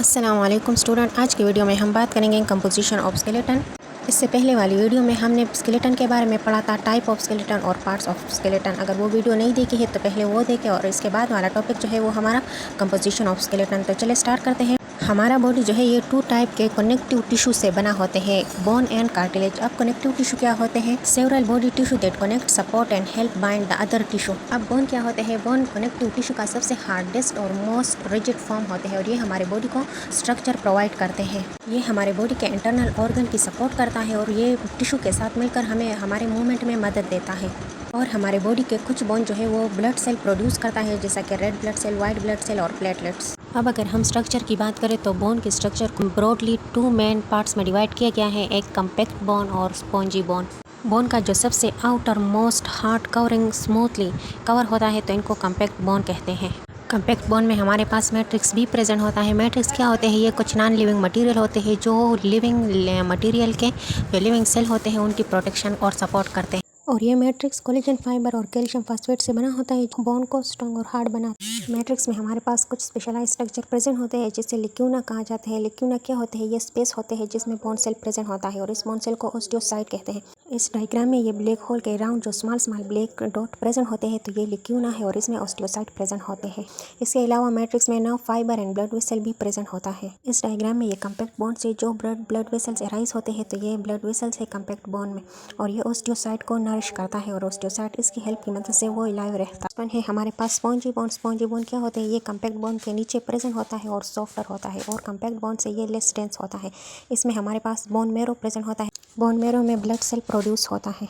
अस्सलामुअलैकुम स्टूडेंट, आज की वीडियो में हम बात करेंगे कंपोजिशन ऑफ स्केलेटन। इससे पहले वाली वीडियो में हमने स्केलेटन के बारे में पढ़ा था, टाइप ऑफ स्केलेटन और पार्ट्स ऑफ स्केलेटन। अगर वो वीडियो नहीं देखी है तो पहले वो देखें और इसके बाद वाला टॉपिक जो है वो हमारा कंपोजिशन ऑफ स्केलेटन। तो चले स्टार्ट करते हैं। हमारा बॉडी जो है ये 2 टाइप के कनेक्टिव टिश्यू से बना होते हैं, बोन एंड कार्टिलेज। अब कनेक्टिव टिश्यू क्या होते हैं? Several body tissue that connect, support and help bind the other tissue. अब बोन क्या होते हैं? बोन कनेक्टिव टिश्यू का सबसे हार्डेस्ट और मोस्ट रिजिड फॉर्म होते हैं और ये हमारे बॉडी को स्ट्रक्चर प्रोवाइड करते हैं। ये हमारे बॉडी के इंटरनल ऑर्गन की सपोर्ट करता है और ये टिश्यू के साथ मिलकर हमें हमारे मूवमेंट में मदद देता है। और हमारे बॉडी के कुछ बोन जो है वो ब्लड सेल प्रोड्यूस करता है, जैसा कि red blood cell, white blood cell और प्लेटलेट्स। अब अगर हम स्ट्रक्चर की बात करें तो बोन के स्ट्रक्चर को ब्रॉडली 2 मेन पार्ट्स में डिवाइड किया गया है, एक कम्पैक्ट बोन और स्पॉन्जी बोन। बोन का जो सबसे outer most hard covering smoothly cover होता है तो इनको कम्पैक्ट बोन कहते हैं। कम्पैक्ट बोन में हमारे पास मैट्रिक्स भी प्रेजेंट होता है। मैट्रिक्स क्या होते हैं? ये कुछ नॉन लिविंग मटेरियल होते हैं जो लिविंग मटेरियल के जो लिविंग सेल होते हैं उनकी प्रोटेक्शन और सपोर्ट करते हैं। और ये मैट्रिक्स कोलेजन फाइबर और कैल्शियम फास्फेट से बना होता है जो बोन को स्ट्रॉन्ग और हार्ड बनाता है। मैट्रिक्स में हमारे पास कुछ स्पेशलाइज स्ट्रक्चर प्रेजेंट होते हैं जिसे लिक्यूना कहा जाता है। लिक्यूना क्या होते हैं? ये स्पेस होते हैं जिसमें बोन सेल प्रेजेंट होता है और इस बोन सेल को ऑस्टियोसाइट कहते हैं। इस डायग्राम में ये ब्लैक होल के राउंड जो small small black dot present होते हैं तो ये लिक्यूना है और इसमें ऑस्टियोसाइट प्रेजेंट होते हैं। इसके अलावा मैट्रिक्स में nerve fibre and blood vessel भी प्रेजेंट होता है। इस डायग्राम में ये कम्पैक्ट बोन से जो ब्लड वेसल्स अराइज होते हैं तो ये ब्लड वेसल्स है कम्पैक्ट बोन में और ये ऑस्टियोसाइट को नरिश करता है और ऑस्टियोसाइट इसकी हेल्प की मदद से वो लाइव रहता है। हमारे पास स्पॉन्जी बोन। स्पॉन्जी बोन क्या होते हैं? ये कम्पैक्ट बोन के नीचे प्रेजेंट होता है और सॉफ्टर होता है और कम्पैक्ट बोन से ये लेस डेंस होता है। इसमें हमारे पास बोन मैरो प्रेजेंट होता है। बोन मैरो में ब्लड सेल प्रोड्यूस होता है।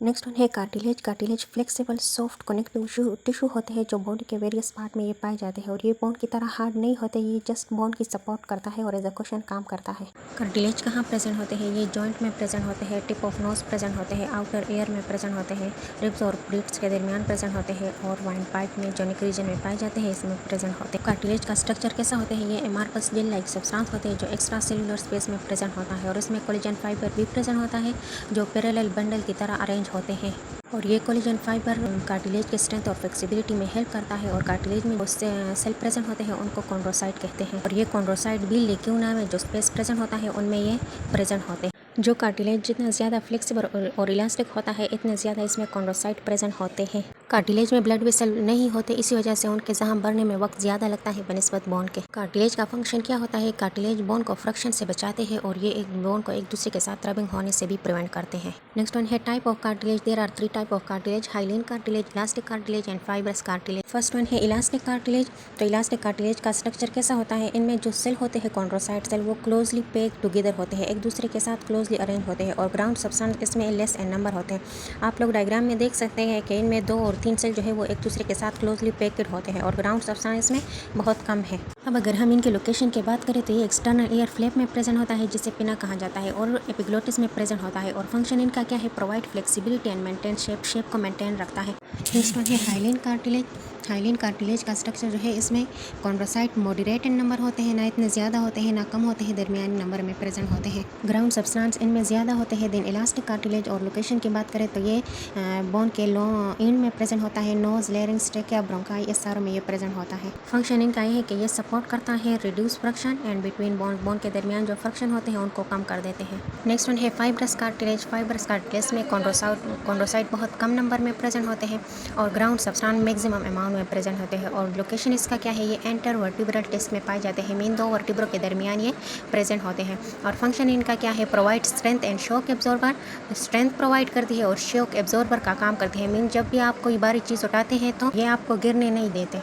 नेक्स्ट वन है cartilage. Cartilage flexible soft connective tissue होते हैं जो बॉडी के वेरियस पार्ट में ये पाए जाते हैं और ये बोन की तरह हार्ड नहीं होते, ये जस्ट बोन की सपोर्ट करता है और एज अ क्वेश्चन काम करता है। कार्टिलेज कहाँ प्रेजेंट होते हैं? ये जॉइंट में प्रेजेंट होते हैं, टिप ऑफ नोज प्रेजेंट होते हैं, आउटर ईयर में प्रेजेंट होते हैं, रिब्स और ब्रिड्स के दरमियान प्रेजेंट होते हैं और वाइन पार्ट में जो नेक रीजन में पाए जाते हैं इसमें प्रेजेंट होते हैं। कार्टिलेज का स्ट्रक्चर कैसा होता है? ये एमार्फस जेल लाइक सब्सटेंस होते हैं जो एक्स्ट्रा सेलुलर स्पेस में प्रेजेंट होता है और इसमें कोलेजन फाइबर भी प्रेजेंट होता है जो पैरेलल बंडल की तरह अरेंज होते हैं। और ये कोलेजन फाइबर कार्टिलेज के स्ट्रेंथ और फ्लेक्सिबिलिटी में हेल्प करता है और कार्टिलेज में जो सेल प्रेजेंट होते हैं उनको कॉन्ड्रोसाइट कहते हैं और ये कॉन्ड्रोसाइट भी लिक्यूना में जो स्पेस प्रेजेंट होता है उनमें ये प्रेजेंट होते हैं। जो कार्टिलेज जितना ज़्यादा फ्लेक्सिबल और इलास्टिक होता है इतने ज़्यादा इसमें कॉन्ड्रोसाइट प्रेजेंट होते हैं। कार्टिलेज में ब्लड वेसल नहीं होते, इसी वजह से उनके जख्म भरने में वक्त ज़्यादा लगता है बनिस्बत बोन के। कार्टिलेज का फंक्शन क्या होता है? कार्टिलेज बोन को फ्रैक्शन से बचाते हैं और ये एक बोन को एक दूसरे के साथ रबिंग होने से भी प्रिवेंट करते हैं। नेक्स्ट वन है type of cartilage. There are 3 type of cartilage, hyaline cartilage, elastic cartilage and fibrous cartilage. First one है इलास्टिक कार्टिलेज। तो इलास्टिक कार्टिलेज का स्ट्रक्चर कैसा होता है? इनमें जो सेल होते हैं कॉन्ड्रोसाइट सेल वो क्लोजली पैक टुगेदर होते हैं, एक दूसरे के साथ क्लोजली अरेंज होते हैं और ग्राउंड सब्सटेंस इसमें लेस एन नंबर होते हैं। आप लोग डायग्राम में देख सकते हैं कि इनमें 2 और 3 सेल जो है वो एक दूसरे के साथ क्लोजली पैक्ड होते हैं और ग्राउंड सब्सटेंस इसमें बहुत कम है। अब अगर हम इनके लोकेशन की बात करें तो ये एक्सटर्नल ईयर फ्लैप में प्रेजेंट होता है जिसे पिना कहा जाता है और एपिग्लोटिस में प्रेजेंट होता है और फंक्शन इनका क्या है? Provide flexibility and maintain shape को मेंटेन रखता है। नेक्स्ट वन है हाइलिन कार्टिलेज। हाइलिन कार्टिलेज का स्ट्रक्चर जो है इसमें कॉन्ड्रोसाइट मॉडरेट इन नंबर होते हैं, ना इतने ज़्यादा होते हैं ना कम होते हैं, दरमियानी नंबर में प्रेजेंट होते हैं। ग्राउंड सब्सटेंस इनमें ज़्यादा होते हैं देन इलास्टिक कार्टिलेज। और लोकेशन की बात करें तो ये बोन के लो एंड में प्रेजेंट होता है, नोज, लेरिंग्स, ट्रेकिया, ब्रोंकाई इस सारों में ये प्रेजेंट होता है। फंक्शन इनका ये है कि ये सपोर्ट करता है reduce fraction and between bone के दरमियान जो फ्रैक्शन होते हैं उनको कम कर देते हैं। नेक्स्ट वन है फाइब्रस कार्टिलेज। फाइब्रस कार्टिलेज में कॉन्ड्रोसाइट बहुत कम नंबर में प्रेजेंट होते हैं और ग्राउंड सब्सटेंस मैक्सिमम अमाउंट में प्रेजेंट होते हैं और लोकेशन इसका क्या है? ये एंटर वर्टिब्रल डिस्क में पाए जाते हैं, मीन 2 वर्टिब्रो के दरमियान ये प्रेजेंट होते हैं और फंक्शन इनका क्या है? Provide strength and shock absorber. Strength provide करती है और शॉक एब्जॉर्बर का काम करती है, मीन जब भी आप कोई भारी चीज़ उठाते हैं तो ये आपको गिरने नहीं देते।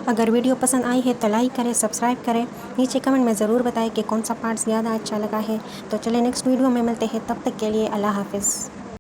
अगर वीडियो पसंद आई है तो लाइक करें, सब्सक्राइब करें, नीचे कमेंट में ज़रूर बताएं कि कौन सा पार्ट ज़्यादा अच्छा लगा है। तो चले नेक्स्ट वीडियो में मिलते हैं, तब तक के लिए अल्लाह हाफिज़।